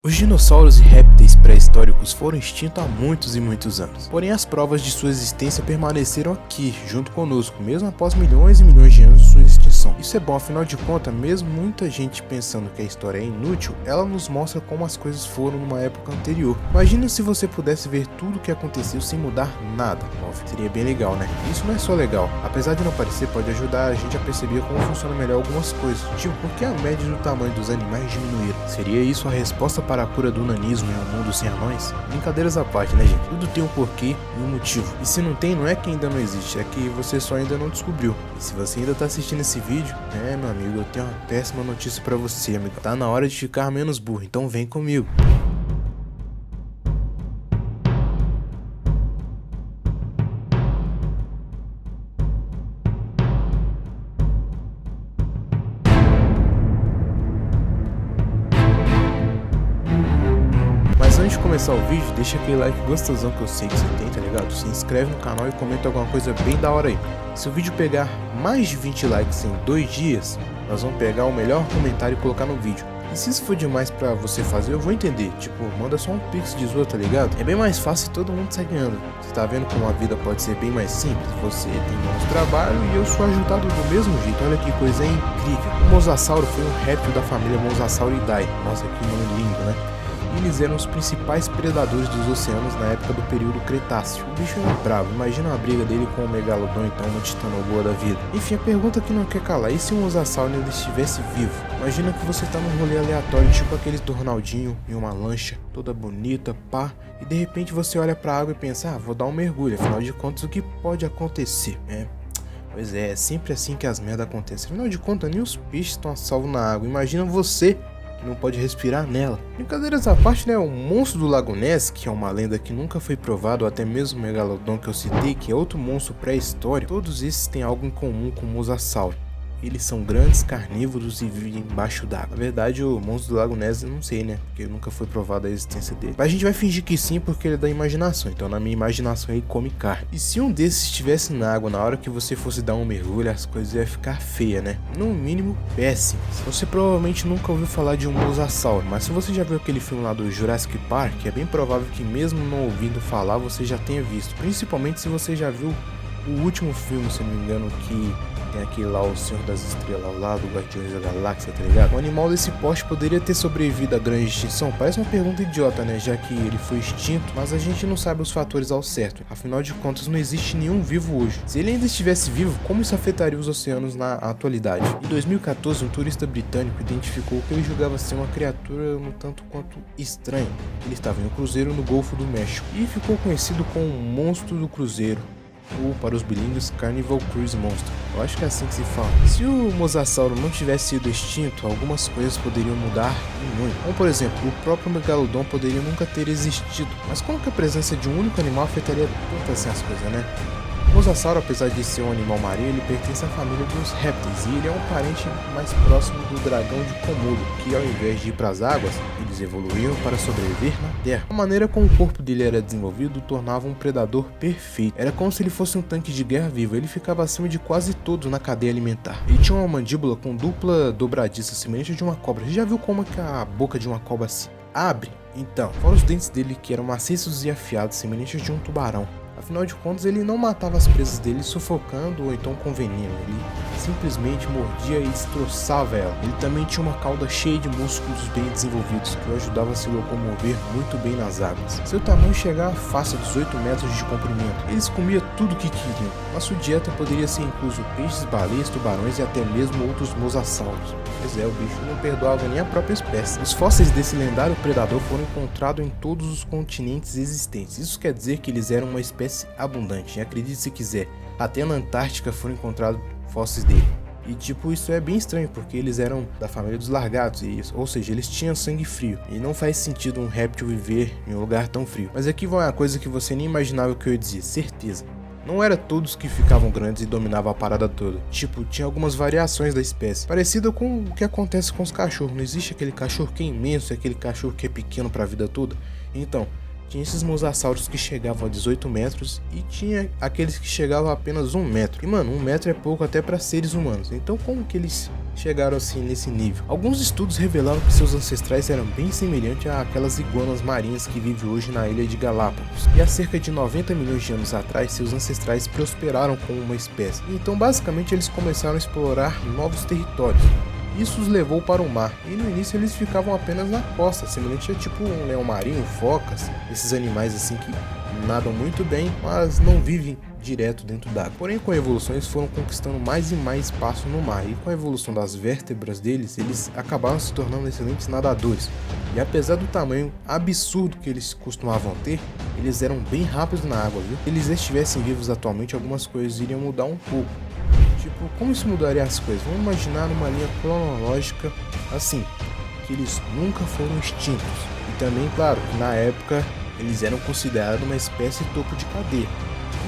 Os dinossauros e répteis pré-históricos foram extintos há muitos e muitos anos. Porém, as provas de sua existência permaneceram aqui, junto conosco, mesmo após milhões e milhões de anos de sua extinção. Isso é bom, afinal de contas, mesmo muita gente pensando que a história é inútil, ela nos mostra como as coisas foram numa época anterior. Imagina se você pudesse ver tudo o que aconteceu sem mudar nada. Óbvio, seria bem legal, né? Isso não é só legal. Apesar de não parecer, pode ajudar a gente a perceber como funciona melhor algumas coisas. Tipo, por que a média do tamanho dos animais diminuíram? Seria isso a resposta para a cura do nanismo em um mundo sem anões? Brincadeiras à parte, né, gente? Tudo tem um porquê e um motivo. E se não tem, não é que ainda não existe, é que você só ainda não descobriu. E se você ainda tá assistindo esse vídeo, meu amigo, eu tenho uma péssima notícia pra você, amigo. Tá na hora de ficar menos burro, então vem comigo. Mas antes de começar o vídeo, deixa aquele like gostosão que eu sei que você tem, tá ligado? Se inscreve no canal e comenta alguma coisa bem da hora aí. Se o vídeo pegar mais de 20 likes em 2 dias, nós vamos pegar o melhor comentário e colocar no vídeo. E se isso for demais pra você fazer, eu vou entender. Tipo, manda só um pix de zoa, tá ligado? É bem mais fácil e todo mundo sai ganhando. Você tá vendo como a vida pode ser bem mais simples? Você tem menos trabalho e eu sou ajudado do mesmo jeito. Olha que coisa incrível. O Mosasauro foi um réptil da família Mosasauridae. Nossa, que nome lindo, né? Eles eram os principais predadores dos oceanos na época do período Cretáceo. O bicho era bravo, imagina a briga dele com o Megalodon, então uma titanoboa da vida. Enfim, a pergunta que não quer calar, e se o Mosasauro ainda estivesse vivo? Imagina que você tá num rolê aleatório, tipo aqueles do Ronaldinho, em uma lancha, toda bonita, pá, e de repente você olha pra água e pensa, vou dar um mergulho, afinal de contas o que pode acontecer, Pois é sempre assim que as merdas acontecem, afinal de contas nem os peixes estão a salvo na água, imagina você que não pode respirar nela. Brincadeiras à parte, né? O monstro do Lago Ness, que é uma lenda que nunca foi provado, ou até mesmo o Megalodon que eu citei, que é outro monstro pré-histórico, todos esses têm algo em comum com o Mosasauro. Eles são grandes carnívoros e vivem embaixo d'água. Na verdade, o monstro do Lago Ness eu não sei, né? Porque nunca foi provada a existência dele. Mas a gente vai fingir que sim, porque ele é da imaginação. Então, na minha imaginação, ele come carne. E se um desses estivesse na água, na hora que você fosse dar um mergulho, as coisas iam ficar feias, né? No mínimo, péssimas. Você provavelmente nunca ouviu falar de um Mosasauro, mas se você já viu aquele filme lá do Jurassic Park, é bem provável que mesmo não ouvindo falar, você já tenha visto. Principalmente se você já viu o último filme, se não me engano, que tem aquele lá, o Senhor das Estrelas lá, do Guardiões da Galáxia, tá ligado? Um animal desse porte poderia ter sobrevivido à grande extinção? Parece uma pergunta idiota, né? Já que ele foi extinto, mas a gente não sabe os fatores ao certo. Afinal de contas, não existe nenhum vivo hoje. Se ele ainda estivesse vivo, como isso afetaria os oceanos na atualidade? Em 2014, um turista britânico identificou que ele julgava ser uma criatura um tanto quanto estranha. Ele estava em um cruzeiro no Golfo do México e ficou conhecido como o Monstro do Cruzeiro, ou para os bilíngues, Carnival Cruise Monster. Eu acho que é assim que se fala. Se o Mosasauro não tivesse sido extinto, algumas coisas poderiam mudar e muito. Como por exemplo, o próprio Megalodon poderia nunca ter existido. Mas como que a presença de um único animal afetaria tanto assim as coisas, né? O Mosasauro, apesar de ser um animal marinho, ele pertence à família dos répteis e ele é um parente mais próximo do dragão de Komodo, que ao invés de ir para as águas, eles evoluíam para sobreviver na terra. A maneira como o corpo dele era desenvolvido tornava um predador perfeito. Era como se ele fosse um tanque de guerra vivo, ele ficava acima de quase todos na cadeia alimentar. Ele tinha uma mandíbula com dupla dobradiça, semelhante a de uma cobra. Você já viu como é que a boca de uma cobra se abre? Então, fora os dentes dele que eram maciços e afiados, semelhantes de um tubarão. Afinal de contas, ele não matava as presas dele sufocando ou então com veneno, ele simplesmente mordia e destroçava ela. Ele também tinha uma cauda cheia de músculos bem desenvolvidos que o ajudavam a se locomover muito bem nas águas. Seu tamanho chegava fácil a 18 metros de comprimento. Eles comiam tudo o que queriam. Na sua dieta poderia ser incluso peixes, baleias, tubarões e até mesmo outros mosassauros. Pois é, o bicho não perdoava nem a própria espécie. Os fósseis desse lendário predador foram encontrados em todos os continentes existentes. Isso quer dizer que eles eram uma espécie abundante. E acredite se quiser, até na Antártica foram encontrados fósseis dele. E tipo, isso é bem estranho, porque eles eram da família dos largatos, ou seja, eles tinham sangue frio. E não faz sentido um réptil viver em um lugar tão frio. Mas aqui vai uma coisa que você nem imaginava que eu ia dizer, certeza. Não era todos que ficavam grandes e dominavam a parada toda. Tipo, tinha algumas variações da espécie. Parecida com o que acontece com os cachorros. Não existe aquele cachorro que é imenso e aquele cachorro que é pequeno para a vida toda. Então, Tinha esses mosassauros que chegavam a 18 metros e tinha aqueles que chegavam a apenas 1 metro. E mano, 1 metro é pouco até para seres humanos. Então como que eles chegaram assim nesse nível? Alguns estudos revelaram que seus ancestrais eram bem semelhantes àquelas iguanas marinhas que vivem hoje na ilha de Galápagos. E há cerca de 90 milhões de anos atrás, seus ancestrais prosperaram como uma espécie. Então basicamente eles começaram a explorar novos territórios. Isso os levou para o mar, e no início eles ficavam apenas na costa, semelhante a tipo um leão marinho, focas, esses animais assim que nadam muito bem, mas não vivem direto dentro d'água. Porém, com a evolução eles foram conquistando mais e mais espaço no mar, e com a evolução das vértebras deles, eles acabaram se tornando excelentes nadadores. E apesar do tamanho absurdo que eles costumavam ter, eles eram bem rápidos na água, viu? Se eles estivessem vivos atualmente, algumas coisas iriam mudar um pouco. Tipo, como isso mudaria as coisas? Vamos imaginar numa linha cronológica assim, que eles nunca foram extintos. E também, claro, que na época eles eram considerados uma espécie topo de cadeia.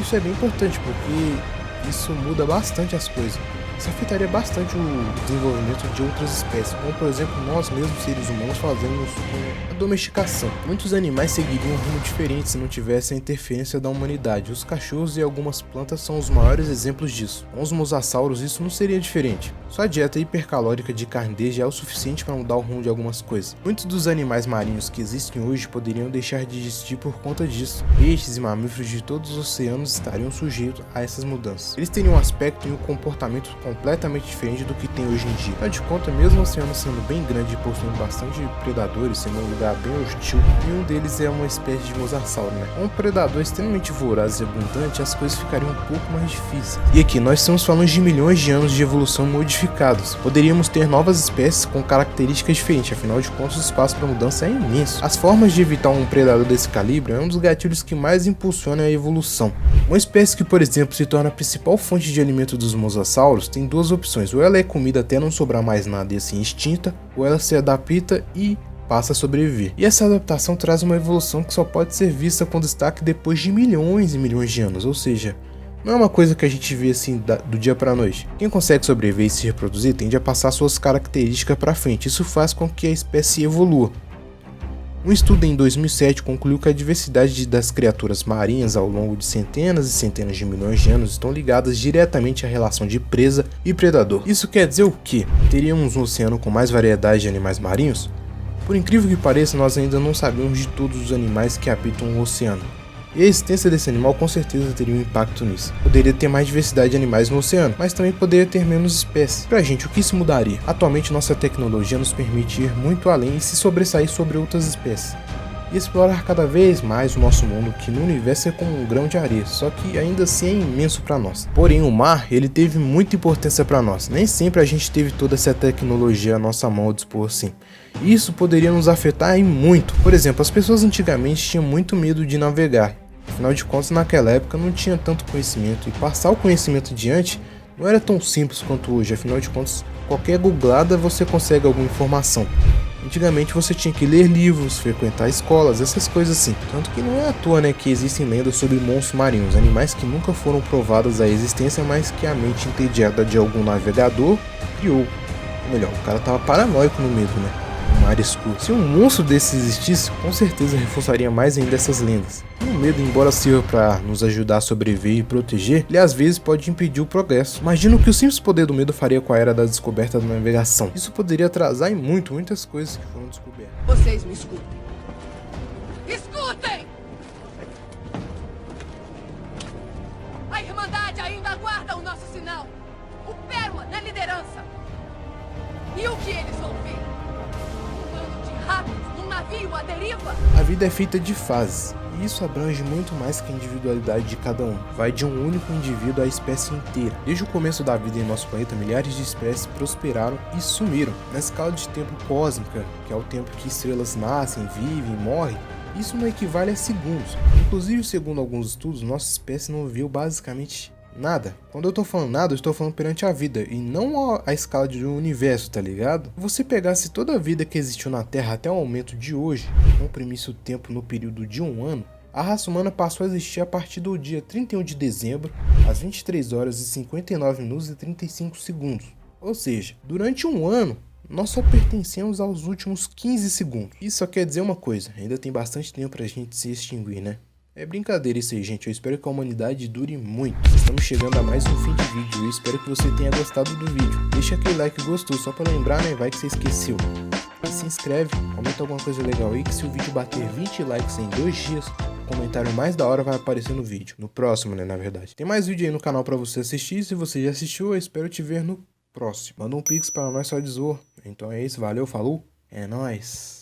Isso é bem importante porque isso muda bastante as coisas. Isso afetaria bastante o desenvolvimento de outras espécies, como por exemplo nós mesmos seres humanos fazemos com a domesticação. Muitos animais seguiriam um rumo diferente se não tivesse a interferência da humanidade. Os cachorros e algumas plantas são os maiores exemplos disso. Com os mosassauros isso não seria diferente. Só a dieta hipercalórica de carne deles já é o suficiente para mudar o rumo de algumas coisas. Muitos dos animais marinhos que existem hoje poderiam deixar de existir por conta disso. Peixes e mamíferos de todos os oceanos estariam sujeitos a essas mudanças. Eles teriam um aspecto e um comportamento completamente diferente do que tem hoje em dia. Afinal de contas, mesmo o oceano sendo bem grande e possuindo bastante predadores, sendo um lugar bem hostil, nenhum deles é uma espécie de mosassauro, né? Com um predador extremamente voraz e abundante, as coisas ficariam um pouco mais difíceis. E aqui nós estamos falando de milhões de anos de evolução modificados. Poderíamos ter novas espécies com características diferentes, afinal de contas o espaço para mudança é imenso. As formas de evitar um predador desse calibre é um dos gatilhos que mais impulsionam a evolução. Uma espécie que, por exemplo, se torna a principal fonte de alimento dos mosassauros tem duas opções: ou ela é comida até não sobrar mais nada e assim extinta, ou ela se adapta e passa a sobreviver. E essa adaptação traz uma evolução que só pode ser vista com destaque depois de milhões e milhões de anos, ou seja, não é uma coisa que a gente vê assim do dia para a noite. Quem consegue sobreviver e se reproduzir tende a passar suas características para frente, isso faz com que a espécie evolua. Um estudo em 2007 concluiu que a diversidade das criaturas marinhas ao longo de centenas e centenas de milhões de anos estão ligadas diretamente à relação de presa e predador. Isso quer dizer o quê? Teríamos um oceano com mais variedade de animais marinhos? Por incrível que pareça, nós ainda não sabemos de todos os animais que habitam o oceano. E a existência desse animal com certeza teria um impacto nisso. Poderia ter mais diversidade de animais no oceano, mas também poderia ter menos espécies. Pra gente, o que isso mudaria? Atualmente nossa tecnologia nos permite ir muito além e se sobressair sobre outras espécies. E explorar cada vez mais o nosso mundo, que no universo é como um grão de areia, só que ainda assim é imenso para nós. Porém, o mar, ele teve muita importância para nós. Nem sempre a gente teve toda essa tecnologia à nossa mão ao dispor assim. E isso poderia nos afetar e muito. Por exemplo, as pessoas antigamente tinham muito medo de navegar. Afinal de contas, naquela época não tinha tanto conhecimento, e passar o conhecimento adiante não era tão simples quanto hoje. Afinal de contas, qualquer googlada você consegue alguma informação. Antigamente você tinha que ler livros, frequentar escolas, essas coisas assim. Tanto que não é à toa, né, que existem lendas sobre monstros marinhos, animais que nunca foram provados a existência, mas que a mente entediada de algum navegador criou. Ou melhor, o cara tava paranoico no medo, né? Um mar escuro. Se um monstro desse existisse, com certeza reforçaria mais ainda essas lendas. E o medo, embora sirva para nos ajudar a sobreviver e proteger, ele às vezes pode impedir o progresso. Imagina o que o simples poder do medo faria com a era da descoberta da navegação. Isso poderia atrasar em muitas coisas que foram descobertas. Vocês me escutem. Escutem! A Irmandade ainda aguarda o nosso sinal. O Pérola na liderança. E o que eles vão ver? Um bando de ratos num navio à deriva? A vida é feita de fases, e isso abrange muito mais que a individualidade de cada um. Vai de um único indivíduo à espécie inteira. Desde o começo da vida em nosso planeta, milhares de espécies prosperaram e sumiram. Na escala de tempo cósmica, que é o tempo que estrelas nascem, vivem e morrem, isso não equivale a segundos. Inclusive, segundo alguns estudos, nossa espécie não viveu basicamente nada. Quando eu tô falando nada, eu estou falando perante a vida e não a escala de um universo, tá ligado? Se você pegasse toda a vida que existiu na Terra até o momento de hoje, comprimisse o tempo no período de um ano, a raça humana passou a existir a partir do dia 31 de dezembro, às 23 horas e 59 minutos e 35 segundos. Ou seja, durante um ano, nós só pertencemos aos últimos 15 segundos. Isso só quer dizer uma coisa, ainda tem bastante tempo pra gente se extinguir, né? É brincadeira isso aí, gente. Eu espero que a humanidade dure muito. Estamos chegando a mais um fim de vídeo. Eu espero que você tenha gostado do vídeo. Deixa aquele like gostoso, só pra lembrar, né? Vai que você esqueceu. E se inscreve, comenta alguma coisa legal aí, que se o vídeo bater 20 likes em 2 dias, o comentário mais da hora vai aparecer no vídeo. No próximo, né, na verdade. Tem mais vídeo aí no canal pra você assistir. Se você já assistiu, eu espero te ver no próximo. Manda um pix para nós só de zoa. Então é isso, valeu, falou, é nóis.